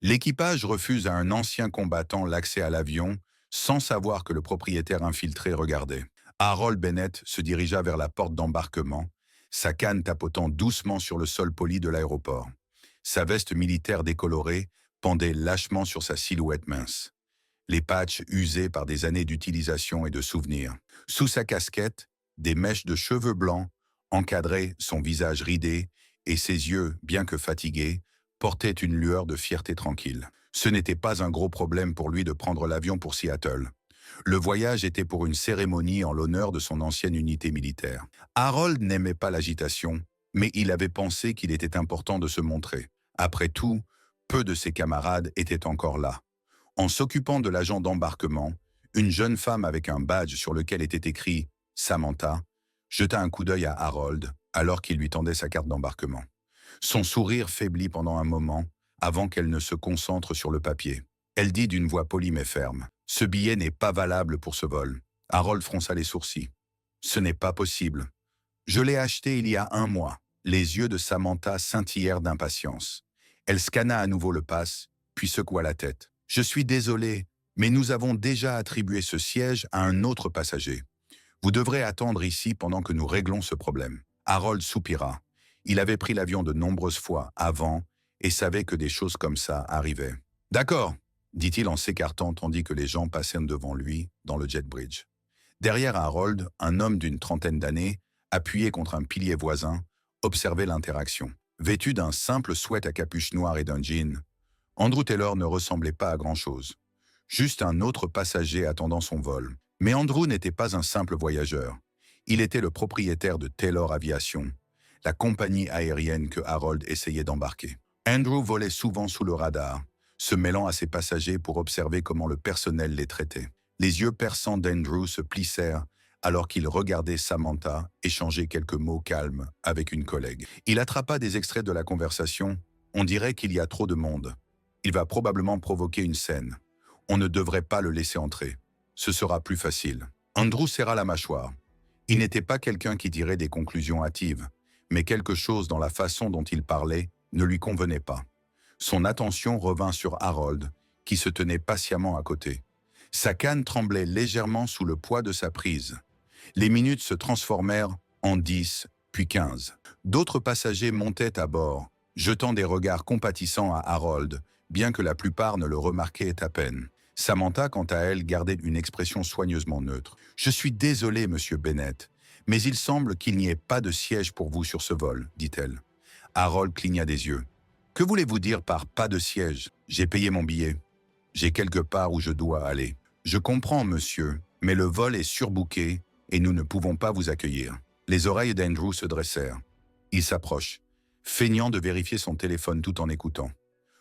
L'équipage refuse à un ancien combattant l'accès à l'avion sans savoir que le propriétaire infiltré regardait. Harold Bennett se dirigea vers la porte d'embarquement, sa canne tapotant doucement sur le sol poli de l'aéroport. Sa veste militaire décolorée pendait lâchement sur sa silhouette mince, les patchs usés par des années d'utilisation et de souvenirs. Sous sa casquette, des mèches de cheveux blancs encadraient son visage ridé et ses yeux, bien que fatigués, portaient une lueur de fierté tranquille. Ce n'était pas un gros problème pour lui de prendre l'avion pour Seattle. Le voyage était pour une cérémonie en l'honneur de son ancienne unité militaire. Harold n'aimait pas l'agitation, mais il avait pensé qu'il était important de se montrer. Après tout, peu de ses camarades étaient encore là. En s'occupant de l'agent d'embarquement, une jeune femme avec un badge sur lequel était écrit « Samantha » jeta un coup d'œil à Harold alors qu'il lui tendait sa carte d'embarquement. Son sourire faiblit pendant un moment avant qu'elle ne se concentre sur le papier. Elle dit d'une voix polie mais ferme « Ce billet n'est pas valable pour ce vol. » Harold fronça les sourcils. « Ce n'est pas possible. Je l'ai acheté il y a un mois. » Les yeux de Samantha scintillèrent d'impatience. Elle scanna à nouveau le pass, puis secoua la tête. « Je suis désolé, mais nous avons déjà attribué ce siège à un autre passager. Vous devrez attendre ici pendant que nous réglons ce problème. » Harold soupira. Il avait pris l'avion de nombreuses fois avant et savait que des choses comme ça arrivaient. « D'accord, » dit-il en s'écartant tandis que les gens passaient devant lui dans le jet bridge. Derrière Harold, un homme d'une trentaine d'années, appuyé contre un pilier voisin, observait l'interaction. Vêtu d'un simple sweat à capuche noire et d'un jean, Andrew Taylor ne ressemblait pas à grand-chose. Juste un autre passager attendant son vol. Mais Andrew n'était pas un simple voyageur. Il était le propriétaire de Taylor Aviation, la compagnie aérienne que Harold essayait d'embarquer. Andrew volait souvent sous le radar, se mêlant à ses passagers pour observer comment le personnel les traitait. Les yeux perçants d'Andrew se plissèrent alors qu'il regardait Samantha échanger quelques mots calmes avec une collègue. Il attrapa des extraits de la conversation. On dirait qu'il y a trop de monde. Il va probablement provoquer une scène. On ne devrait pas le laisser entrer. Ce sera plus facile. Andrew serra la mâchoire. Il n'était pas quelqu'un qui tirait des conclusions hâtives, mais quelque chose dans la façon dont il parlait ne lui convenait pas. Son attention revint sur Harold, qui se tenait patiemment à côté. Sa canne tremblait légèrement sous le poids de sa prise. Les minutes se transformèrent en 10, puis 15. D'autres passagers montaient à bord, jetant des regards compatissants à Harold, bien que la plupart ne le remarquaient à peine. Samantha, quant à elle, gardait une expression soigneusement neutre. « Je suis désolé, monsieur Bennett, mais il semble qu'il n'y ait pas de siège pour vous sur ce vol, » dit-elle. Harold cligna des yeux. « Que voulez-vous dire par « pas de siège » ? J'ai payé mon billet. J'ai quelque part où je dois aller. Je comprends, monsieur, mais le vol est surbooké et nous ne pouvons pas vous accueillir. » Les oreilles d'Andrew se dressèrent. Il s'approche, feignant de vérifier son téléphone tout en écoutant.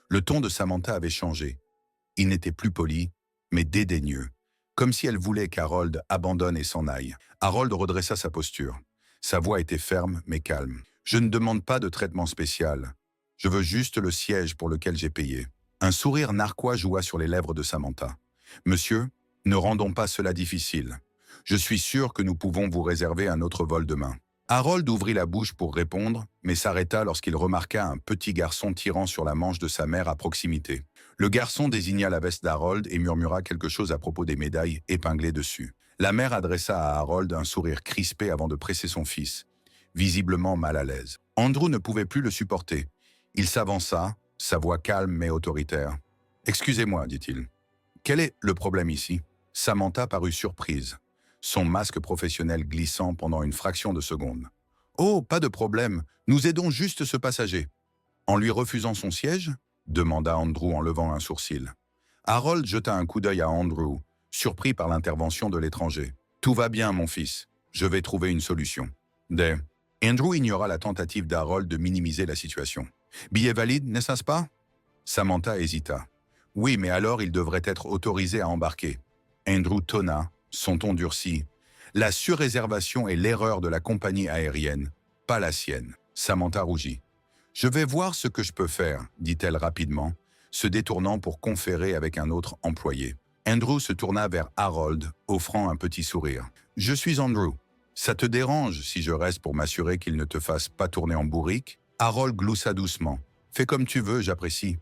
Le ton de Samantha avait changé. Il n'était plus poli, mais dédaigneux, comme si elle voulait qu'Harold abandonne et s'en aille. Harold redressa sa posture. Sa voix était ferme, mais calme. « Je ne demande pas de traitement spécial. Je veux juste le siège pour lequel j'ai payé. » Un sourire narquois joua sur les lèvres de Samantha. « Monsieur, ne rendons pas cela difficile. Je suis sûr que nous pouvons vous réserver un autre vol demain. » Harold ouvrit la bouche pour répondre, mais s'arrêta lorsqu'il remarqua un petit garçon tirant sur la manche de sa mère à proximité. Le garçon désigna la veste d'Harold et murmura quelque chose à propos des médailles épinglées dessus. La mère adressa à Harold un sourire crispé avant de presser son fils, visiblement mal à l'aise. Andrew ne pouvait plus le supporter. Il s'avança, sa voix calme mais autoritaire. « Excusez-moi, dit-il. Quel est le problème ici ?» Samantha parut surprise, son masque professionnel glissant pendant une fraction de seconde. « Oh, pas de problème, nous aidons juste ce passager. » « En lui refusant son siège ?» demanda Andrew en levant un sourcil. Harold jeta un coup d'œil à Andrew, surpris par l'intervention de l'étranger. « Tout va bien, mon fils. Je vais trouver une solution. » Andrew ignora la tentative d'Harold de minimiser la situation. « Billet valide, n'est-ce pas ?» Samantha hésita. « Oui, mais alors il devrait être autorisé à embarquer. » Andrew tonna, son ton durci. « La surréservation est l'erreur de la compagnie aérienne, pas la sienne. » Samantha rougit. « Je vais voir ce que je peux faire, » dit-elle rapidement, se détournant pour conférer avec un autre employé. Andrew se tourna vers Harold, offrant un petit sourire. « Je suis Andrew. Ça te dérange si je reste pour m'assurer qu'il ne te fasse pas tourner en bourrique ?» Harold gloussa doucement. « Fais comme tu veux, j'apprécie. »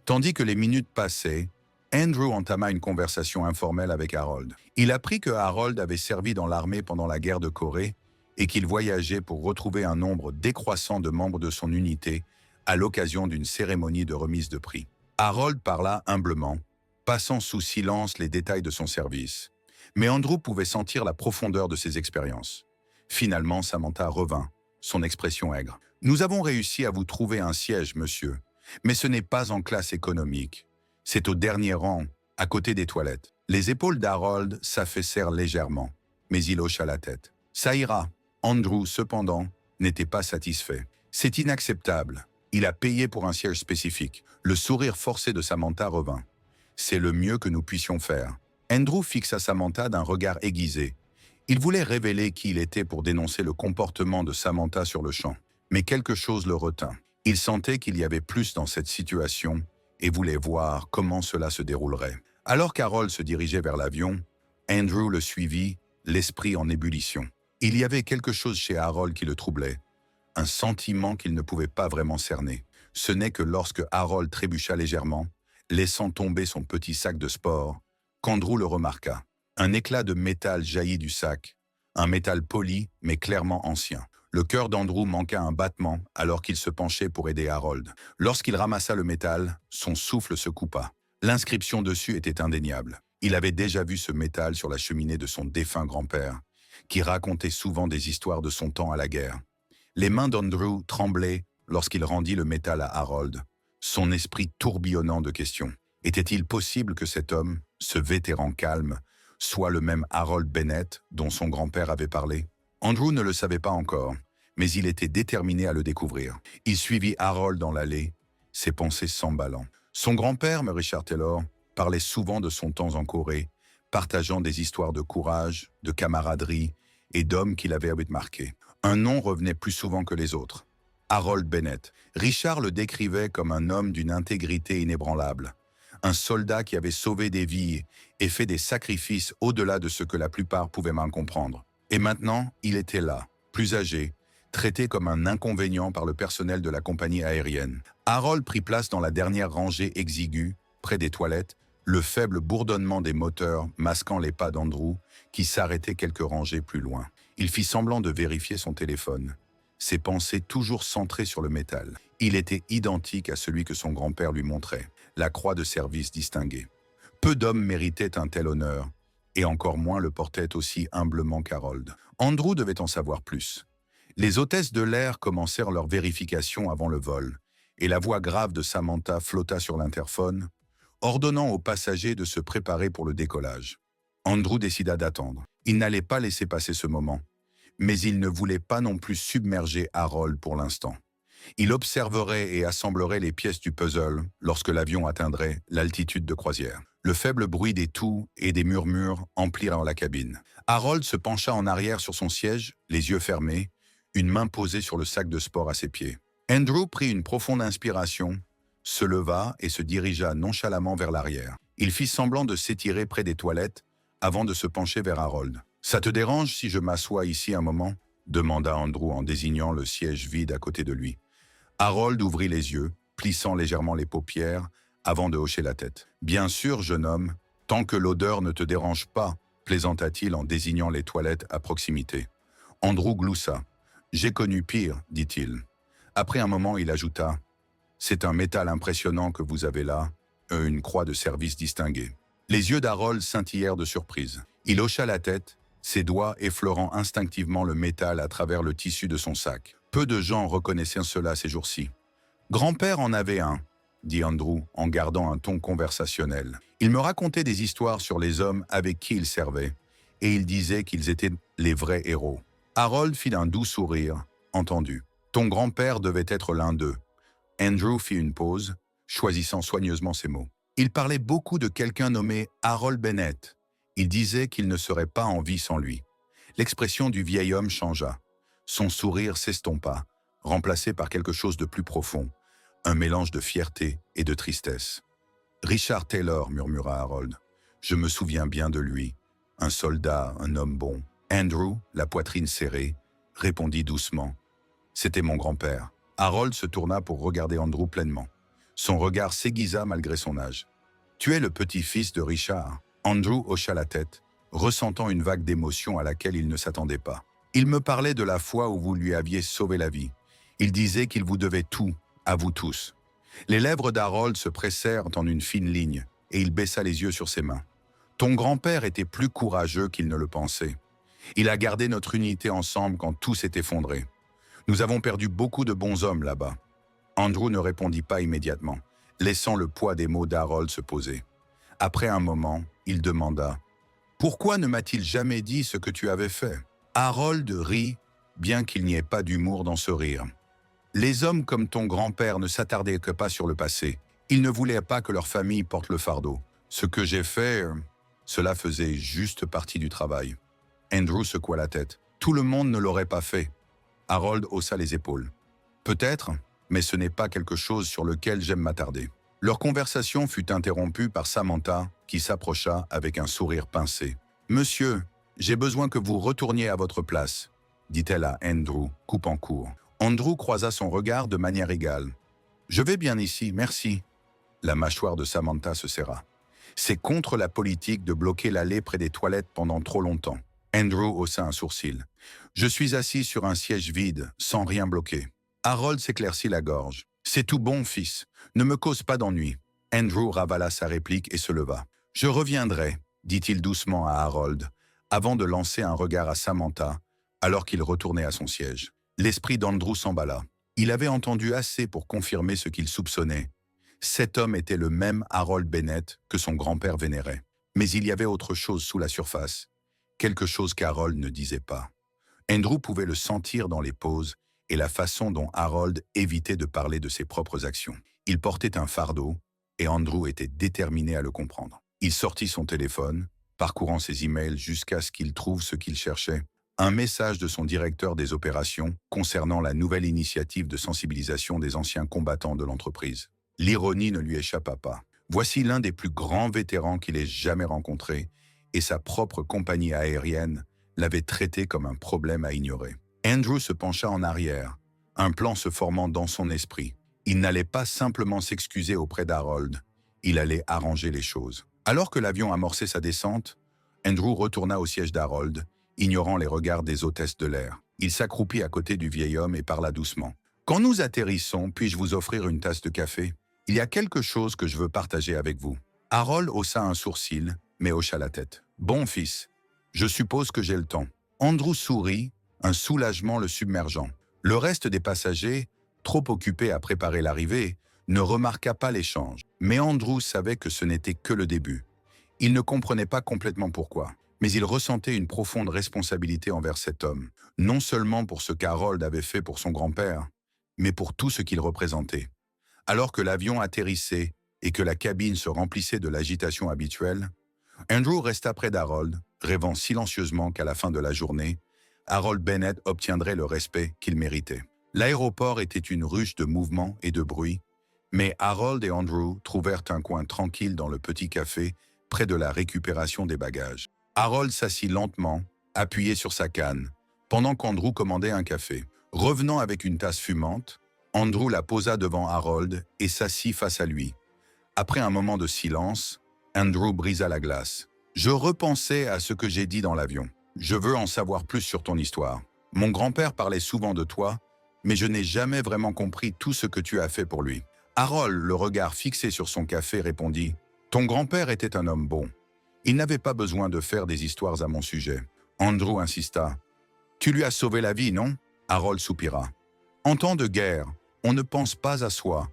Tandis que les minutes passaient, Andrew entama une conversation informelle avec Harold. Il apprit que Harold avait servi dans l'armée pendant la guerre de Corée et qu'il voyageait pour retrouver un nombre décroissant de membres de son unité à l'occasion d'une cérémonie de remise de prix. Harold parla humblement, passant sous silence les détails de son service. Mais Andrew pouvait sentir la profondeur de ses expériences. Finalement, Samantha revint, son expression aigre. « Nous avons réussi à vous trouver un siège, monsieur, mais ce n'est pas en classe économique. C'est au dernier rang, à côté des toilettes. » Les épaules d'Harold s'affaissèrent légèrement, mais il hocha la tête. « Ça ira. » Andrew, cependant, n'était pas satisfait. « C'est inacceptable. Il a payé pour un siège spécifique. » Le sourire forcé de Samantha revint. « C'est le mieux que nous puissions faire. » Andrew fixa Samantha d'un regard aiguisé. Il voulait révéler qui il était pour dénoncer le comportement de Samantha sur le champ. Mais quelque chose le retint. Il sentait qu'il y avait plus dans cette situation et voulait voir comment cela se déroulerait. Alors qu'Harold se dirigeait vers l'avion, Andrew le suivit, l'esprit en ébullition. Il y avait quelque chose chez Harold qui le troublait, un sentiment qu'il ne pouvait pas vraiment cerner. Ce n'est que lorsque Harold trébucha légèrement, laissant tomber son petit sac de sport, qu'Andrew le remarqua. Un éclat de métal jaillit du sac, un métal poli mais clairement ancien. Le cœur d'Andrew manqua un battement alors qu'il se penchait pour aider Harold. Lorsqu'il ramassa le métal, son souffle se coupa. L'inscription dessus était indéniable. Il avait déjà vu ce métal sur la cheminée de son défunt grand-père, qui racontait souvent des histoires de son temps à la guerre. Les mains d'Andrew tremblaient lorsqu'il rendit le métal à Harold, son esprit tourbillonnant de questions. Était-il possible que cet homme, ce vétéran calme, soit le même Harold Bennett dont son grand-père avait parlé? Andrew ne le savait pas encore, mais il était déterminé à le découvrir. Il suivit Harold dans l'allée, ses pensées s'emballant. Son grand-père, Richard Taylor, parlait souvent de son temps en Corée, partageant des histoires de courage, de camaraderie et d'hommes qu'il avait marqués. Un nom revenait plus souvent que les autres. Harold Bennett. Richard le décrivait comme un homme d'une intégrité inébranlable, un soldat qui avait sauvé des vies et fait des sacrifices au-delà de ce que la plupart pouvaient mal comprendre. Et maintenant, il était là, plus âgé, traité comme un inconvénient par le personnel de la compagnie aérienne. Harold prit place dans la dernière rangée exiguë, près des toilettes, le faible bourdonnement des moteurs masquant les pas d'Andrew, qui s'arrêtait quelques rangées plus loin. Il fit semblant de vérifier son téléphone, ses pensées toujours centrées sur le métal. Il était identique à celui que son grand-père lui montrait, la croix de service distinguée. Peu d'hommes méritaient un tel honneur, et encore moins le portaient aussi humblement qu'Harold. Andrew devait en savoir plus. Les hôtesses de l'air commencèrent leur vérification avant le vol, et la voix grave de Samantha flotta sur l'interphone, ordonnant aux passagers de se préparer pour le décollage. Andrew décida d'attendre. Il n'allait pas laisser passer ce moment, mais il ne voulait pas non plus submerger Harold pour l'instant. Il observerait et assemblerait les pièces du puzzle lorsque l'avion atteindrait l'altitude de croisière. Le faible bruit des toux et des murmures emplirent la cabine. Harold se pencha en arrière sur son siège, les yeux fermés, une main posée sur le sac de sport à ses pieds. Andrew prit une profonde inspiration, se leva et se dirigea nonchalamment vers l'arrière. Il fit semblant de s'étirer près des toilettes avant de se pencher vers Harold. « Ça te dérange si je m'assois ici un moment ?» demanda Andrew en désignant le siège vide à côté de lui. Harold ouvrit les yeux, plissant légèrement les paupières, avant de hocher la tête. « Bien sûr, jeune homme, tant que l'odeur ne te dérange pas, plaisanta-t-il en désignant les toilettes à proximité. Andrew gloussa. « J'ai connu pire, dit-il. » Après un moment, il ajouta « C'est un métal impressionnant que vous avez là, une croix de service distinguée. » Les yeux d'Harold scintillèrent de surprise. Il hocha la tête, ses doigts effleurant instinctivement le métal à travers le tissu de son sac. Peu de gens reconnaissaient cela ces jours-ci. « Grand-père en avait un, » dit Andrew en gardant un ton conversationnel. Il me racontait des histoires sur les hommes avec qui il servait, et il disait qu'ils étaient les vrais héros. Harold fit un doux sourire, entendu. « Ton grand-père devait être l'un d'eux. » Andrew fit une pause, choisissant soigneusement ses mots. Il parlait beaucoup de quelqu'un nommé Harold Bennett. Il disait qu'il ne serait pas en vie sans lui. L'expression du vieil homme changea. Son sourire s'estompa, remplacé par quelque chose de plus profond, un mélange de fierté et de tristesse. « Richard Taylor, murmura Harold. Je me souviens bien de lui. Un soldat, un homme bon. » Andrew, la poitrine serrée, répondit doucement. « C'était mon grand-père. » Harold se tourna pour regarder Andrew pleinement. Son regard s'aiguisa malgré son âge. « Tu es le petit-fils de Richard ?» Andrew hocha la tête, ressentant une vague d'émotion à laquelle il ne s'attendait pas. Il me parlait de la fois où vous lui aviez sauvé la vie. Il disait qu'il vous devait tout, à vous tous. Les lèvres d'Harold se pressèrent en une fine ligne, et il baissa les yeux sur ses mains. Ton grand-père était plus courageux qu'il ne le pensait. Il a gardé notre unité ensemble quand tout s'est effondré. Nous avons perdu beaucoup de bons hommes là-bas. Andrew ne répondit pas immédiatement, laissant le poids des mots d'Harold se poser. Après un moment, il demanda « Pourquoi ne m'a-t-il jamais dit ce que tu avais fait ?» Harold rit, bien qu'il n'y ait pas d'humour dans ce rire. Les hommes comme ton grand-père ne s'attardaient que pas sur le passé. Ils ne voulaient pas que leur famille porte le fardeau. Ce que j'ai fait, cela faisait juste partie du travail. Andrew secoua la tête. Tout le monde ne l'aurait pas fait. Harold haussa les épaules. Peut-être, mais ce n'est pas quelque chose sur lequel j'aime m'attarder. Leur conversation fut interrompue par Samantha, qui s'approcha avec un sourire pincé. « Monsieur, j'ai besoin que vous retourniez à votre place, » dit-elle à Andrew, coupant court. Andrew croisa son regard de manière égale. « Je vais bien ici, merci. » La mâchoire de Samantha se serra. « C'est contre la politique de bloquer l'allée près des toilettes pendant trop longtemps. » Andrew haussa un sourcil. « Je suis assis sur un siège vide, sans rien bloquer. » Harold s'éclaircit la gorge. « C'est tout bon, fils. Ne me cause pas d'ennui. » Andrew ravala sa réplique et se leva. « Je reviendrai, » dit-il doucement à Harold, avant de lancer un regard à Samantha, alors qu'il retournait à son siège. L'esprit d'Andrew s'emballa. Il avait entendu assez pour confirmer ce qu'il soupçonnait. Cet homme était le même Harold Bennett que son grand-père vénérait. Mais il y avait autre chose sous la surface, quelque chose qu'Harold ne disait pas. Andrew pouvait le sentir dans les pauses et la façon dont Harold évitait de parler de ses propres actions. Il portait un fardeau, et Andrew était déterminé à le comprendre. Il sortit son téléphone, parcourant ses emails jusqu'à ce qu'il trouve ce qu'il cherchait. Un message de son directeur des opérations concernant la nouvelle initiative de sensibilisation des anciens combattants de l'entreprise. L'ironie ne lui échappa pas. Voici l'un des plus grands vétérans qu'il ait jamais rencontré, et sa propre compagnie aérienne l'avait traité comme un problème à ignorer. Andrew se pencha en arrière, un plan se formant dans son esprit. Il n'allait pas simplement s'excuser auprès d'Harold, il allait arranger les choses. Alors que l'avion amorçait sa descente, Andrew retourna au siège d'Harold, ignorant les regards des hôtesses de l'air. Il s'accroupit à côté du vieil homme et parla doucement. « Quand nous atterrissons, puis-je vous offrir une tasse de café? Il y a quelque chose que je veux partager avec vous. » Harold haussa un sourcil, mais hocha la tête. « Bon, fils, je suppose que j'ai le temps. » Andrew sourit, un soulagement le submergeant. Le reste des passagers, trop occupés à préparer l'arrivée, ne remarqua pas l'échange. Mais Andrew savait que ce n'était que le début. Il ne comprenait pas complètement pourquoi, mais il ressentait une profonde responsabilité envers cet homme, non seulement pour ce qu'Harold avait fait pour son grand-père, mais pour tout ce qu'il représentait. Alors que l'avion atterrissait et que la cabine se remplissait de l'agitation habituelle, Andrew resta près d'Harold, rêvant silencieusement qu'à la fin de la journée, Harold Bennett obtiendrait le respect qu'il méritait. L'aéroport était une ruche de mouvements et de bruit, mais Harold et Andrew trouvèrent un coin tranquille dans le petit café près de la récupération des bagages. Harold s'assit lentement, appuyé sur sa canne, pendant qu'Andrew commandait un café. Revenant avec une tasse fumante, Andrew la posa devant Harold et s'assit face à lui. Après un moment de silence, Andrew brisa la glace. « Je repensais à ce que j'ai dit dans l'avion. Je veux en savoir plus sur ton histoire. Mon grand-père parlait souvent de toi, mais je n'ai jamais vraiment compris tout ce que tu as fait pour lui. » Harold, le regard fixé sur son café, répondit « Ton grand-père était un homme bon. Il n'avait pas besoin de faire des histoires à mon sujet. » Andrew insista. « Tu lui as sauvé la vie, non ?» Harold soupira. « En temps de guerre, on ne pense pas à soi.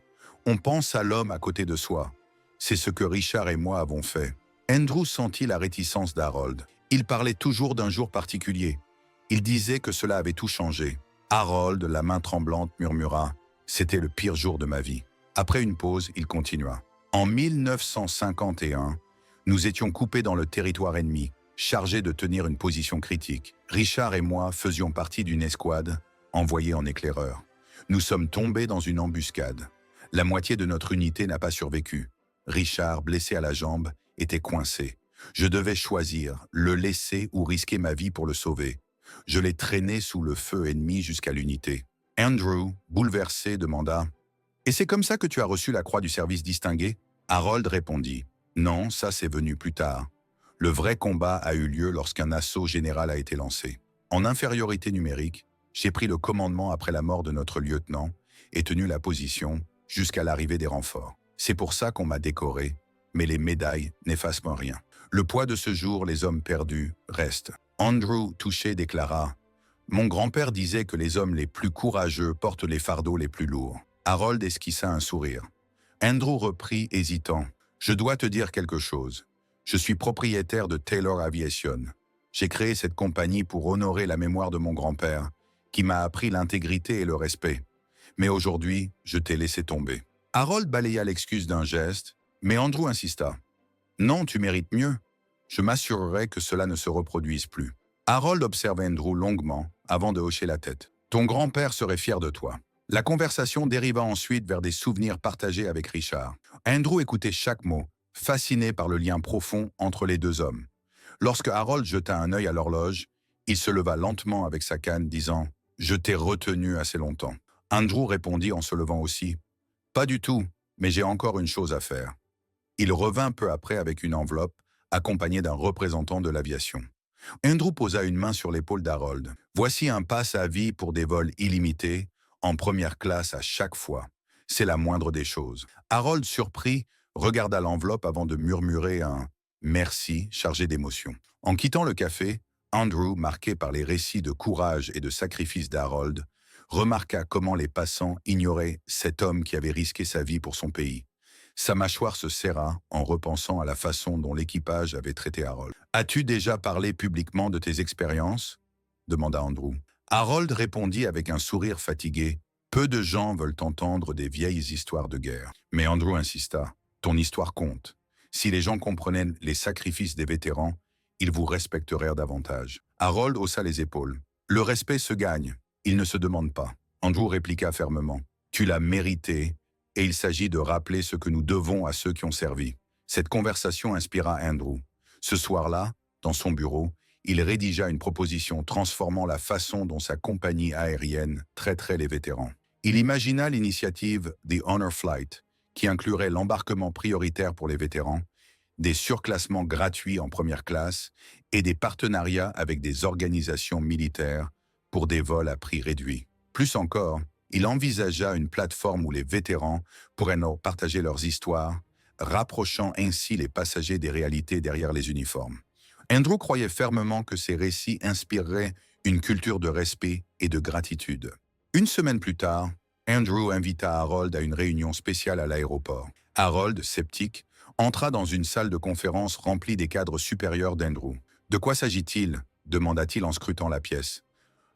On pense à l'homme à côté de soi. C'est ce que Richard et moi avons fait. » Andrew sentit la réticence d'Harold. Il parlait toujours d'un jour particulier. Il disait que cela avait tout changé. Harold, la main tremblante, murmura « C'était le pire jour de ma vie. » Après une pause, il continua. « En 1951, nous étions coupés dans le territoire ennemi, chargés de tenir une position critique. Richard et moi faisions partie d'une escouade, envoyée en éclaireur. Nous sommes tombés dans une embuscade. La moitié de notre unité n'a pas survécu. Richard, blessé à la jambe, était coincé. Je devais choisir, le laisser ou risquer ma vie pour le sauver. Je l'ai traîné sous le feu ennemi jusqu'à l'unité. Andrew, bouleversé, demanda Et c'est comme ça que tu as reçu la croix du service distingué? Harold répondit. Non, ça c'est venu plus tard. Le vrai combat a eu lieu lorsqu'un assaut général a été lancé. En infériorité numérique, j'ai pris le commandement après la mort de notre lieutenant et tenu la position jusqu'à l'arrivée des renforts. C'est pour ça qu'on m'a décoré, mais les médailles n'effacent rien. Le poids de ce jour, les hommes perdus, reste. Andrew, touché, déclara « Mon grand-père disait que les hommes les plus courageux portent les fardeaux les plus lourds. » Harold esquissa un sourire. Andrew reprit, hésitant « Je dois te dire quelque chose. Je suis propriétaire de Taylor Aviation. J'ai créé cette compagnie pour honorer la mémoire de mon grand-père, qui m'a appris l'intégrité et le respect. Mais aujourd'hui, je t'ai laissé tomber. » Harold balaya l'excuse d'un geste, mais Andrew insista. « Non, tu mérites mieux. Je m'assurerai que cela ne se reproduise plus. » Harold observa Andrew longuement, avant de hocher la tête. « Ton grand-père serait fier de toi. » La conversation dériva ensuite vers des souvenirs partagés avec Richard. Andrew écoutait chaque mot, fasciné par le lien profond entre les deux hommes. Lorsque Harold jeta un œil à l'horloge, il se leva lentement avec sa canne, disant « Je t'ai retenu assez longtemps. » Andrew répondit en se levant aussi « Pas du tout, mais j'ai encore une chose à faire. » Il revint peu après avec une enveloppe, accompagné d'un représentant de l'aviation. Andrew posa une main sur l'épaule d'Harold. « Voici un pass à vie pour des vols illimités, en première classe à chaque fois. C'est la moindre des choses. » Harold, surpris, regarda l'enveloppe avant de murmurer un « merci » chargé d'émotion. En quittant le café, Andrew, marqué par les récits de courage et de sacrifice d'Harold, remarqua comment les passants ignoraient cet homme qui avait risqué sa vie pour son pays. Sa mâchoire se serra en repensant à la façon dont l'équipage avait traité Harold. « As-tu déjà parlé publiquement de tes expériences ?» demanda Andrew. Harold répondit avec un sourire fatigué. « Peu de gens veulent entendre des vieilles histoires de guerre. » Mais Andrew insista. « Ton histoire compte. Si les gens comprenaient les sacrifices des vétérans, ils vous respecteraient davantage. » Harold haussa les épaules. « Le respect se gagne. Il ne se demande pas. » Andrew répliqua fermement. « Tu l'as mérité. Et il s'agit de rappeler ce que nous devons à ceux qui ont servi. » Cette conversation inspira Andrew. Ce soir-là, dans son bureau, il rédigea une proposition transformant la façon dont sa compagnie aérienne traiterait les vétérans. Il imagina l'initiative The Honor Flight, qui inclurait l'embarquement prioritaire pour les vétérans, des surclassements gratuits en première classe et des partenariats avec des organisations militaires pour des vols à prix réduit. Plus encore, il envisagea une plateforme où les vétérans pourraient partager leurs histoires, rapprochant ainsi les passagers des réalités derrière les uniformes. Andrew croyait fermement que ces récits inspireraient une culture de respect et de gratitude. Une semaine plus tard, Andrew invita Harold à une réunion spéciale à l'aéroport. Harold, sceptique, entra dans une salle de conférence remplie des cadres supérieurs d'Andrew. « De quoi s'agit-il » demanda-t-il en scrutant la pièce.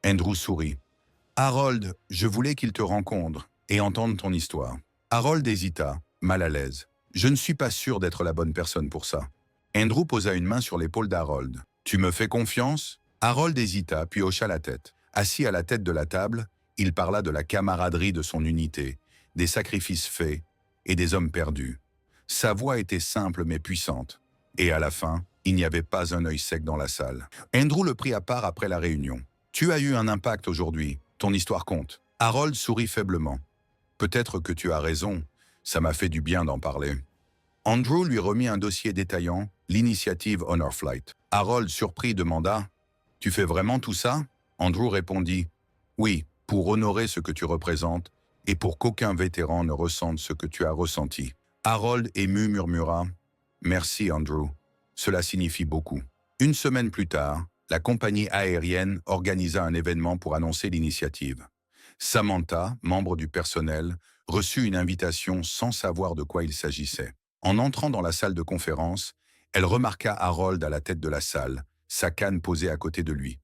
Andrew sourit. « Harold, je voulais qu'il te rencontre et entende ton histoire. » Harold hésita, mal à l'aise. « Je ne suis pas sûr d'être la bonne personne pour ça. » Andrew posa une main sur l'épaule d'Harold. « Tu me fais confiance ?» Harold hésita, puis hocha la tête. Assis à la tête de la table, il parla de la camaraderie de son unité, des sacrifices faits et des hommes perdus. Sa voix était simple mais puissante. Et à la fin, il n'y avait pas un œil sec dans la salle. Andrew le prit à part après la réunion. « Tu as eu un impact aujourd'hui. Ton histoire compte. » Harold sourit faiblement. « Peut-être que tu as raison. Ça m'a fait du bien d'en parler. » Andrew lui remit un dossier détaillant l'initiative Honor Flight. Harold, surpris, demanda « Tu fais vraiment tout ça ?» Andrew répondit « Oui, pour honorer ce que tu représentes et pour qu'aucun vétéran ne ressente ce que tu as ressenti. » Harold, ému, murmura « Merci, Andrew. Cela signifie beaucoup. » Une semaine plus tard, la compagnie aérienne organisa un événement pour annoncer l'initiative. Samantha, membre du personnel, reçut une invitation sans savoir de quoi il s'agissait. En entrant dans la salle de conférence, elle remarqua Harold à la tête de la salle, sa canne posée à côté de lui.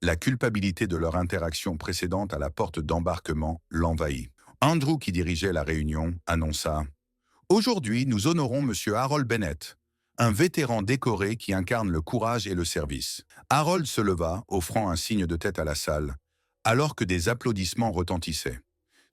La culpabilité de leur interaction précédente à la porte d'embarquement l'envahit. Andrew, qui dirigeait la réunion, annonça « Aujourd'hui, nous honorons M. Harold Bennett, un vétéran décoré qui incarne le courage et le service. » Harold se leva, offrant un signe de tête à la salle, alors que des applaudissements retentissaient.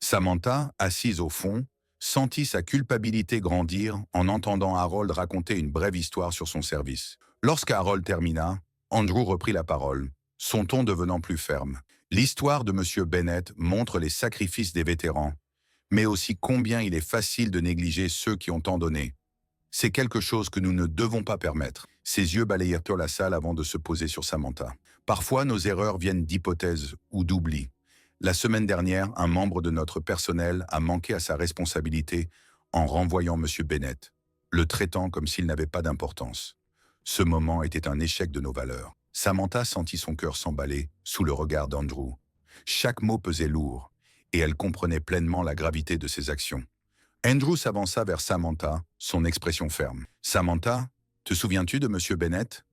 Samantha, assise au fond, sentit sa culpabilité grandir en entendant Harold raconter une brève histoire sur son service. Lorsqu'Harold termina, Andrew reprit la parole, son ton devenant plus ferme. « L'histoire de M. Bennett montre les sacrifices des vétérans, mais aussi combien il est facile de négliger ceux qui ont tant donné. C'est quelque chose que nous ne devons pas permettre. Ses yeux balayèrent la salle avant de se poser sur Samantha. Parfois, nos erreurs viennent d'hypothèses ou d'oubli. La semaine dernière, un membre de notre personnel a manqué à sa responsabilité en renvoyant M. Bennett, le traitant comme s'il n'avait pas d'importance. Ce moment était un échec de nos valeurs. Samantha sentit son cœur s'emballer sous le regard d'Andrew. Chaque mot pesait lourd, et elle comprenait pleinement la gravité de ses actions. Andrew s'avança vers Samantha, son expression ferme. « Samantha, te souviens-tu de M. Bennett ?»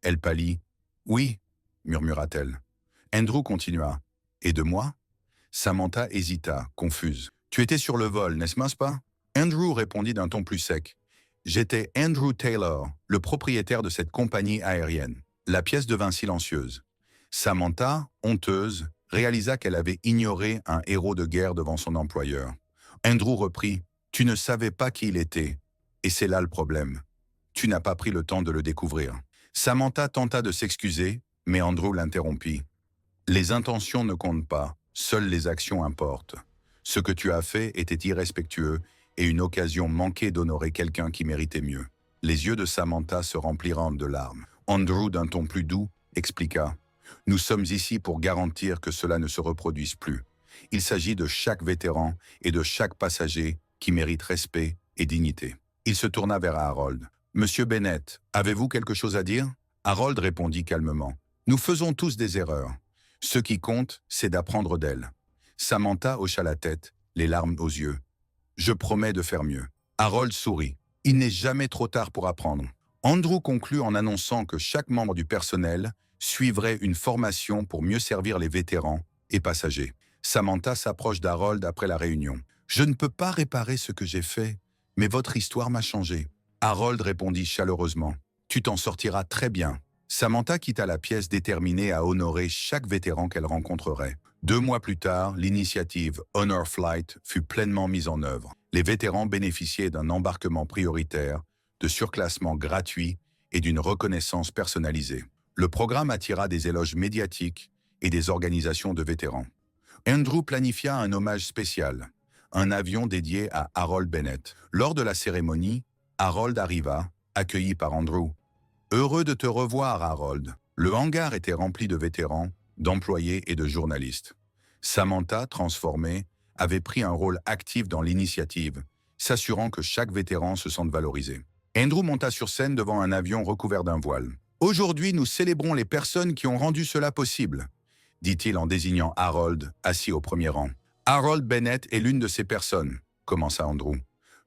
Elle pâlit. « Oui, » murmura-t-elle. Andrew continua. « Et de moi ?» Samantha hésita, confuse. « Tu étais sur le vol, n'est-ce pas ?» Andrew répondit d'un ton plus sec. « J'étais Andrew Taylor, le propriétaire de cette compagnie aérienne. » La pièce devint silencieuse. Samantha, honteuse, réalisa qu'elle avait ignoré un héros de guerre devant son employeur. Andrew reprit. « Tu ne savais pas qui il était, et c'est là le problème. Tu n'as pas pris le temps de le découvrir. » Samantha tenta de s'excuser, mais Andrew l'interrompit. « Les intentions ne comptent pas, seules les actions importent. Ce que tu as fait était irrespectueux et une occasion manquée d'honorer quelqu'un qui méritait mieux. » Les yeux de Samantha se remplirent de larmes. Andrew, d'un ton plus doux, expliqua. « Nous sommes ici pour garantir que cela ne se reproduise plus. Il s'agit de chaque vétéran et de chaque passager qui mérite respect et dignité. » Il se tourna vers Harold. « Monsieur Bennett, avez-vous quelque chose à dire ?» Harold répondit calmement. « Nous faisons tous des erreurs. Ce qui compte, c'est d'apprendre d'elles. » Samantha hocha la tête, les larmes aux yeux. « Je promets de faire mieux. » Harold sourit. « Il n'est jamais trop tard pour apprendre. » Andrew conclut en annonçant que chaque membre du personnel suivrait une formation pour mieux servir les vétérans et passagers. Samantha s'approche d'Harold après la réunion. « Je ne peux pas réparer ce que j'ai fait, mais votre histoire m'a changé. » Harold répondit chaleureusement. « Tu t'en sortiras très bien. » Samantha quitta la pièce déterminée à honorer chaque vétéran qu'elle rencontrerait. 2 mois plus tard, l'initiative Honor Flight fut pleinement mise en œuvre. Les vétérans bénéficiaient d'un embarquement prioritaire, de surclassements gratuits et d'une reconnaissance personnalisée. Le programme attira des éloges médiatiques et des organisations de vétérans. Andrew planifia un hommage spécial, un avion dédié à Harold Bennett. Lors de la cérémonie, Harold arriva, accueilli par Andrew. « Heureux de te revoir, Harold. » Le hangar était rempli de vétérans, d'employés et de journalistes. Samantha, transformée, avait pris un rôle actif dans l'initiative, s'assurant que chaque vétéran se sente valorisé. Andrew monta sur scène devant un avion recouvert d'un voile. « Aujourd'hui, nous célébrons les personnes qui ont rendu cela possible, » dit-il en désignant Harold, assis au premier rang. « Harold Bennett est l'une de ces personnes, » commença Andrew.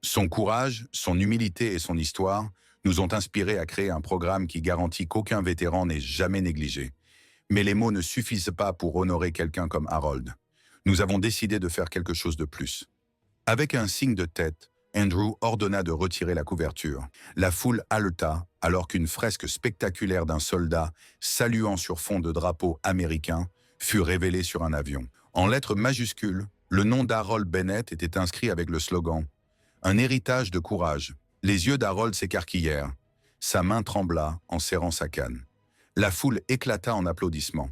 Son courage, son humilité et son histoire nous ont inspirés à créer un programme qui garantit qu'aucun vétéran n'est jamais négligé. Mais les mots ne suffisent pas pour honorer quelqu'un comme Harold. Nous avons décidé de faire quelque chose de plus. Avec un signe de tête, Andrew ordonna de retirer la couverture. La foule haleta alors qu'une fresque spectaculaire d'un soldat saluant sur fond de drapeau américain fut révélée sur un avion. En lettres majuscules, le nom d'Harold Bennett était inscrit avec le slogan « Un héritage de courage ». Les yeux d'Harold s'écarquillèrent. Sa main trembla en serrant sa canne. La foule éclata en applaudissements.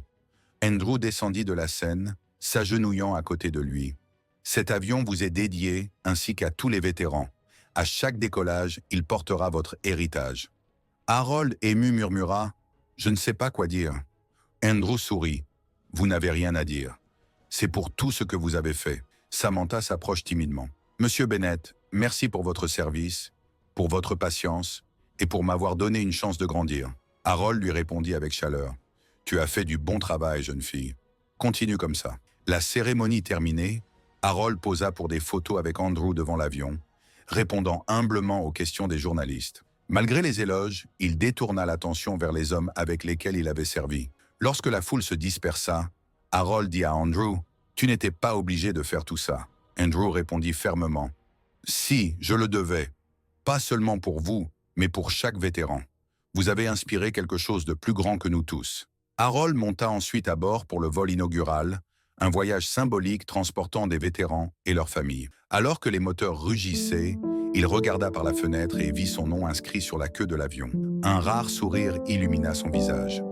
Andrew descendit de la scène, s'agenouillant à côté de lui. « Cet avion vous est dédié, ainsi qu'à tous les vétérans. À chaque décollage, il portera votre héritage. » Harold, ému, murmura « Je ne sais pas quoi dire. » Andrew sourit. « Vous n'avez rien à dire. C'est pour tout ce que vous avez fait. » Samantha s'approche timidement. « Monsieur Bennett, merci pour votre service, pour votre patience et pour m'avoir donné une chance de grandir. » Harold lui répondit avec chaleur. « Tu as fait du bon travail, jeune fille. Continue comme ça. » La cérémonie terminée, Harold posa pour des photos avec Andrew devant l'avion, répondant humblement aux questions des journalistes. Malgré les éloges, il détourna l'attention vers les hommes avec lesquels il avait servi. Lorsque la foule se dispersa, Harold dit à Andrew « Tu n'étais pas obligé de faire tout ça. » Andrew répondit fermement « Si, je le devais. Pas seulement pour vous, mais pour chaque vétéran. Vous avez inspiré quelque chose de plus grand que nous tous. » Harold monta ensuite à bord pour le vol inaugural, un voyage symbolique transportant des vétérans et leurs familles. Alors que les moteurs rugissaient, il regarda par la fenêtre et vit son nom inscrit sur la queue de l'avion. Un rare sourire illumina son visage.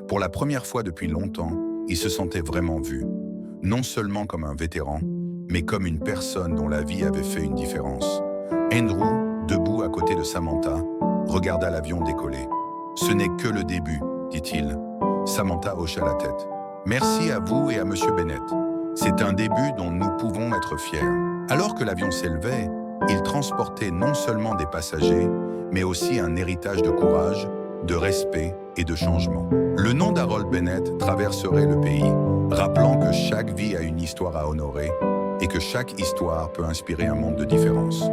Pour la première fois depuis longtemps, il se sentait vraiment vu. Non seulement comme un vétéran, mais comme une personne dont la vie avait fait une différence. Andrew, debout à côté de Samantha, regarda l'avion décoller. « Ce n'est que le début, dit-il. » Samantha hocha la tête. « Merci à vous et à Monsieur Bennett. C'est un début dont nous pouvons être fiers. » Alors que l'avion s'élevait, il transportait non seulement des passagers, mais aussi un héritage de courage, de respect et de changement. Le nom d'Harold Bennett traverserait le pays, rappelant que chaque vie a une histoire à honorer et que chaque histoire peut inspirer un monde de différence.